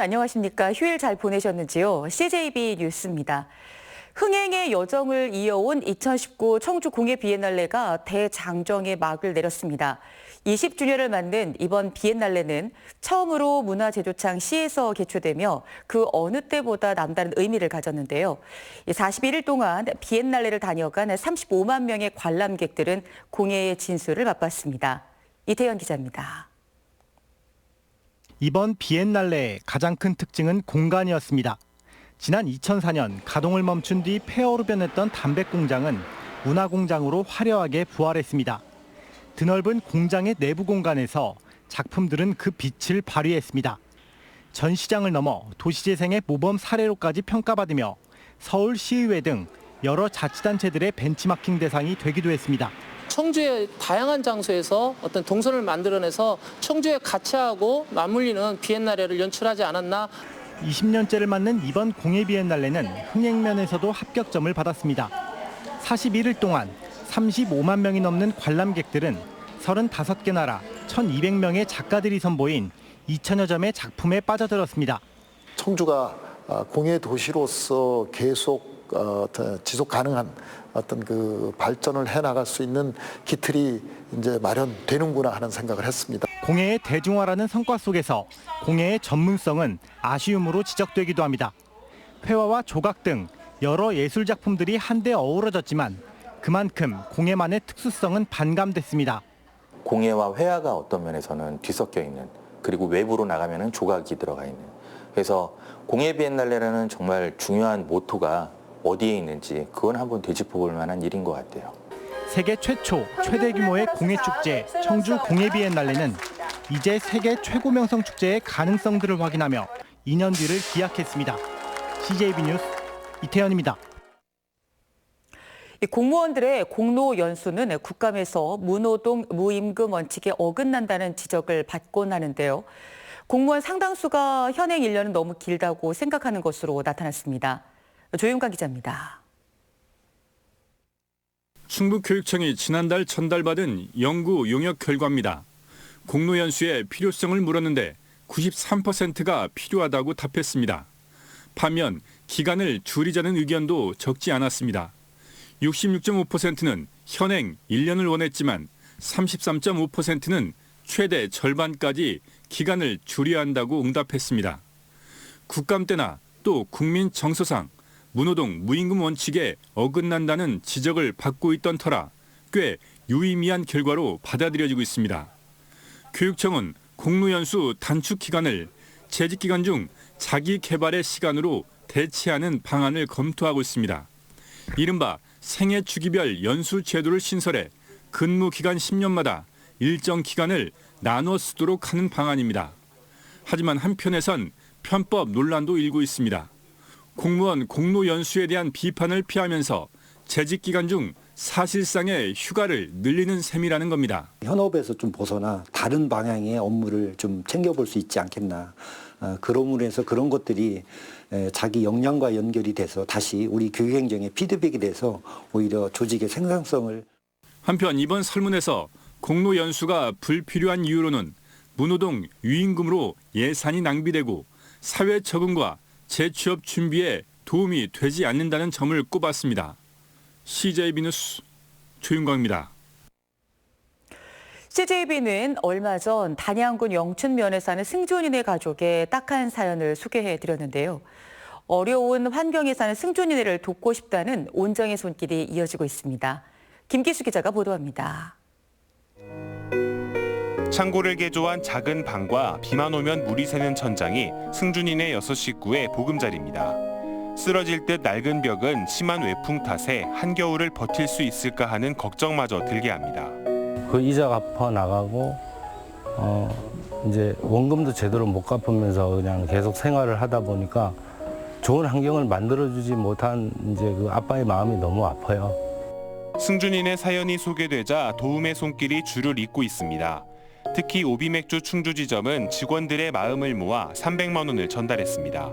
안녕하십니까. 휴일 잘 보내셨는지요? CJB 뉴스입니다. 흥행의 여정을 이어온 2019 청주 공예 비엔날레가 대장정의 막을 내렸습니다. 20주년을 맞는 이번 비엔날레는 처음으로 문화제조창 C에서 개최되며 그 어느 때보다 남다른 의미를 가졌는데요. 41일 동안 비엔날레를 다녀간 35만 명의 관람객들은 공예의 진수를 맛봤습니다. 이태현 기자입니다. 이번 비엔날레의 가장 큰 특징은 공간이었습니다. 지난 2004년 가동을 멈춘 뒤 폐허로 변했던 담백 공장은 문화공장으로 화려하게 부활했습니다. 드넓은 공장의 내부 공간에서 작품들은 그 빛을 발휘했습니다. 전시장을 넘어 도시재생의 모범 사례로까지 평가받으며 서울시의회 등 여러 자치단체들의 벤치마킹 대상이 되기도 했습니다. 청주의 다양한 장소에서 어떤 동선을 만들어내서 청주의 가치하고 맞물리는 비엔날레를 연출하지 않았나. 20년째를 맞는 이번 공예 비엔날레는 흥행면에서도 합격점을 받았습니다. 41일 동안 35만 명이 넘는 관람객들은 35개 나라 1,200명의 작가들이 선보인 2천여 점의 작품에 빠져들었습니다. 청주가 공예 도시로서 계속 지속 가능한 어떤 그 발전을 해나갈 수 있는 기틀이 이제 마련되는구나 하는 생각을 했습니다. 공예의 대중화라는 성과 속에서 공예의 전문성은 아쉬움으로 지적되기도 합니다. 회화와 조각 등 여러 예술 작품들이 한데 어우러졌지만 그만큼 공예만의 특수성은 반감됐습니다. 공예와 회화가 어떤 면에서는 뒤섞여 있는, 그리고 외부로 나가면은 조각이 들어가 있는. 그래서 공예 비엔날레라는 정말 중요한 모토가 어디에 있는지 그건 한번 되짚어볼 만한 일인 것 같아요. 세계 최초, 최대 규모의 공예축제 청주 공예 비엔날레는 이제 세계 최고 명성 축제의 가능성들을 확인하며 2년 뒤를 기약했습니다. CJB 뉴스 이태현입니다. 공무원들의 공로 연수는 국감에서 무노동 무임금 원칙에 어긋난다는 지적을 받곤 하는데요. 공무원 상당수가 현행 1년은 너무 길다고 생각하는 것으로 나타났습니다. 조윤관 기자입니다. 충북교육청이 지난달 전달받은 연구 용역 결과입니다. 공로연수의 필요성을 물었는데 93%가 필요하다고 답했습니다. 반면 기간을 줄이자는 의견도 적지 않았습니다. 66.5%는 현행 1년을 원했지만 33.5%는 최대 절반까지 기간을 줄여야 한다고 응답했습니다. 국감 때나 또 국민 정서상 무노동 무임금 원칙에 어긋난다는 지적을 받고 있던 터라 꽤 유의미한 결과로 받아들여지고 있습니다. 교육청은 공로연수 단축 기간을 재직 기간 중 자기 개발의 시간으로 대체하는 방안을 검토하고 있습니다. 이른바 생애 주기별 연수 제도를 신설해 근무 기간 10년마다 일정 기간을 나눠 쓰도록 하는 방안입니다. 하지만 한편에선 편법 논란도 일고 있습니다. 공무원 공로 연수에 대한 비판을 피하면서 재직 기간 중 사실상의 휴가를 늘리는 셈이라는 겁니다. 현업에서 좀 벗어나 다른 방향의 업무를 좀 챙겨볼 수 있지 않겠나. 그러므로 해서 그런 것들이 자기 역량과 연결이 돼서 다시 우리 교육행정에 피드백이 돼서 오히려 조직의 생산성을. 한편 이번 설문에서 공로 연수가 불필요한 이유로는 무노동 유임금으로 예산이 낭비되고 사회 적응과 재취업 준비에 도움이 되지 않는다는 점을 꼽았습니다. CJB 뉴스 조윤광입니다. CJB는 얼마 전 단양군 영춘면에 사는 승준이네 가족의 딱한 사연을 소개해드렸는데요. 어려운 환경에 사는 승준이네를 돕고 싶다는 온정의 손길이 이어지고 있습니다. 김기수 기자가 보도합니다. 창고를 개조한 작은 방과 비만 오면 물이 새는 천장이 승준이네 6식구의 보금자리입니다. 쓰러질 듯 낡은 벽은 심한 외풍 탓에 한겨울을 버틸 수 있을까 하는 걱정마저 들게 합니다. 그 이자 갚아 나가고 이제 원금도 제대로 못 갚으면서 그냥 계속 생활을 하다 보니까 좋은 환경을 만들어주지 못한 이제 그 아빠의 마음이 너무 아파요. 승준이네 사연이 소개되자 도움의 손길이 줄을 잇고 있습니다. 특히 오비맥주 충주지점은 직원들의 마음을 모아 300만 원을 전달했습니다.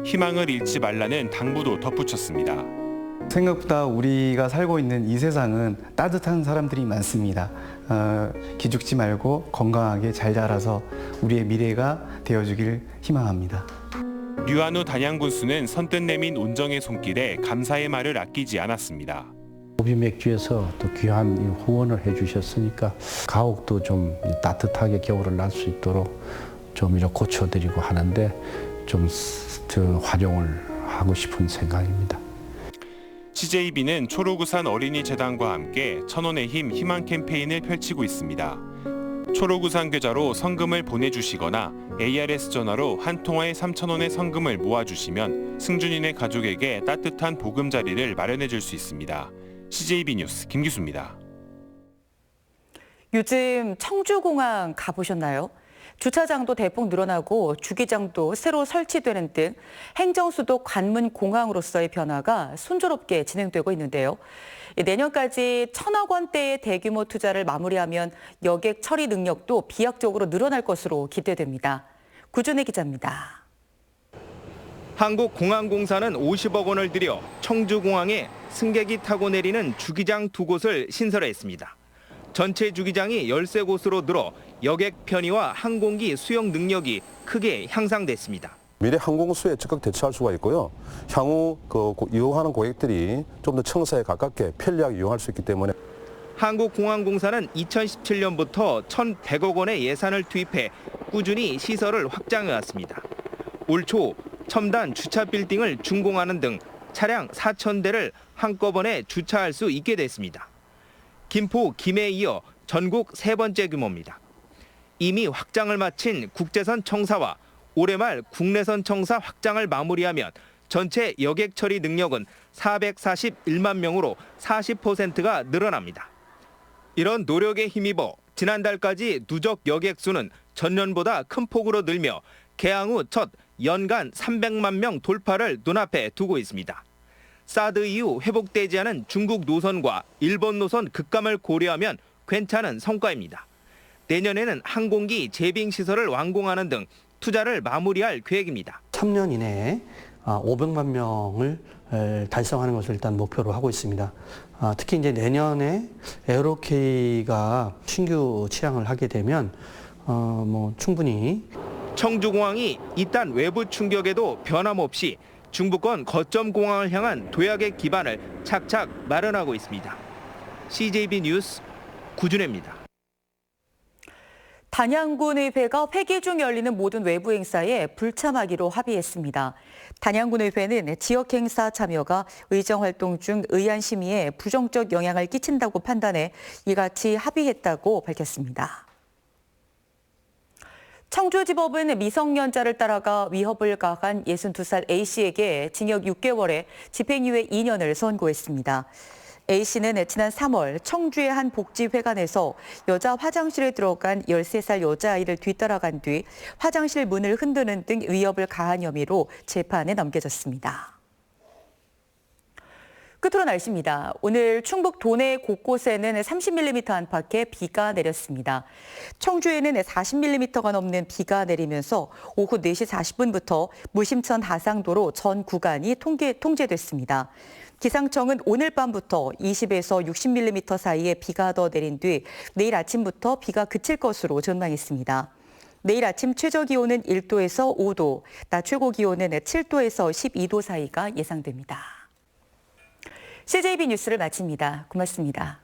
희망을 잃지 말라는 당부도 덧붙였습니다. 생각보다 우리가 살고 있는 이 세상은 따뜻한 사람들이 많습니다. 기죽지 말고 건강하게 잘 자라서 우리의 미래가 되어주길 희망합니다. 류한우 단양군수는 선뜻 내민 온정의 손길에 감사의 말을 아끼지 않았습니다. 오비맥주에서 또 귀한 후원을 해주셨으니까 가옥도 좀 따뜻하게 겨울을 날 수 있도록 좀 이렇게 고쳐드리고 하는데 좀 활용을 하고 싶은 생각입니다. CJB는 초록우산 어린이재단과 함께 천원의 힘 희망 캠페인을 펼치고 있습니다. 초록우산 계좌로 성금을 보내주시거나 ARS 전화로 한 통화에 3,000원의 성금을 모아주시면 승준이네 가족에게 따뜻한 보금자리를 마련해 줄 수 있습니다. CJB 뉴스 김기수입니다. 요즘 청주공항 가보셨나요? 주차장도 대폭 늘어나고 주기장도 새로 설치되는 등 행정수도 관문 공항으로서의 변화가 순조롭게 진행되고 있는데요. 내년까지 1,000억 원대의 대규모 투자를 마무리하면 여객 처리 능력도 비약적으로 늘어날 것으로 기대됩니다. 구준혜 기자입니다. 한국공항공사는 50억 원을 들여 청주공항에 승객이 타고 내리는 주기장 2곳을 신설했습니다. 전체 주기장이 13곳으로 늘어 여객 편의와 항공기 수용 능력이 크게 향상됐습니다. 미래 항공수에 즉각 대처할 수가 있고요. 향후 이용하는 고객들이 좀 더 청사에 가깝게 편리하게 이용할 수 있기 때문에 한국공항공사는 2017년부터 1,100억 원의 예산을 투입해 꾸준히 시설을 확장해왔습니다. 올 초 첨단 주차 빌딩을 준공하는 등 차량 4,000대를 한꺼번에 주차할 수 있게 됐습니다. 김포, 김해에 이어 전국 3번째 규모입니다. 이미 확장을 마친 국제선 청사와 올해 말 국내선 청사 확장을 마무리하면 전체 여객 처리 능력은 441만 명으로 40%가 늘어납니다. 이런 노력에 힘입어 지난달까지 누적 여객 수는 전년보다 큰 폭으로 늘며 개항 후 첫 연간 300만 명 돌파를 눈앞에 두고 있습니다. 사드 이후 회복되지 않은 중국 노선과 일본 노선 급감을 고려하면 괜찮은 성과입니다. 내년에는 항공기 재빙 시설을 완공하는 등 투자를 마무리할 계획입니다. 3년 이내에 500만 명을 달성하는 것을 일단 목표로 하고 있습니다. 특히 이제 내년에 에어로케이가 신규 취항을 하게 되면 충분히 청주공항이 이딴 외부 충격에도 변함없이 중부권 거점 공항을 향한 도약의 기반을 착착 마련하고 있습니다. CJB 뉴스 구준혜입니다. 단양군의회가 회기 중 열리는 모든 외부 행사에 불참하기로 합의했습니다. 단양군의회는 지역 행사 참여가 의정활동 중 의안 심의에 부정적 영향을 끼친다고 판단해 이같이 합의했다고 밝혔습니다. 청주지법은 미성년자를 따라가 위협을 가한 62살 A씨에게 징역 6개월에 집행유예 2년을 선고했습니다. A씨는 지난 3월 청주의 한 복지회관에서 여자 화장실에 들어간 13살 여자아이를 뒤따라간 뒤 화장실 문을 흔드는 등 위협을 가한 혐의로 재판에 넘겨졌습니다. 끝으로 날씨입니다. 오늘 충북 도내 곳곳에는 30mm 안팎의 비가 내렸습니다. 청주에는 40mm가 넘는 비가 내리면서 오후 4시 40분부터 무심천 하상도로 전 구간이 통제됐습니다. 기상청은 오늘 밤부터 20에서 60mm 사이의 비가 더 내린 뒤 내일 아침부터 비가 그칠 것으로 전망했습니다. 내일 아침 최저 기온은 1도에서 5도, 낮 최고 기온은 7도에서 12도 사이가 예상됩니다. CJB 뉴스를 마칩니다. 고맙습니다.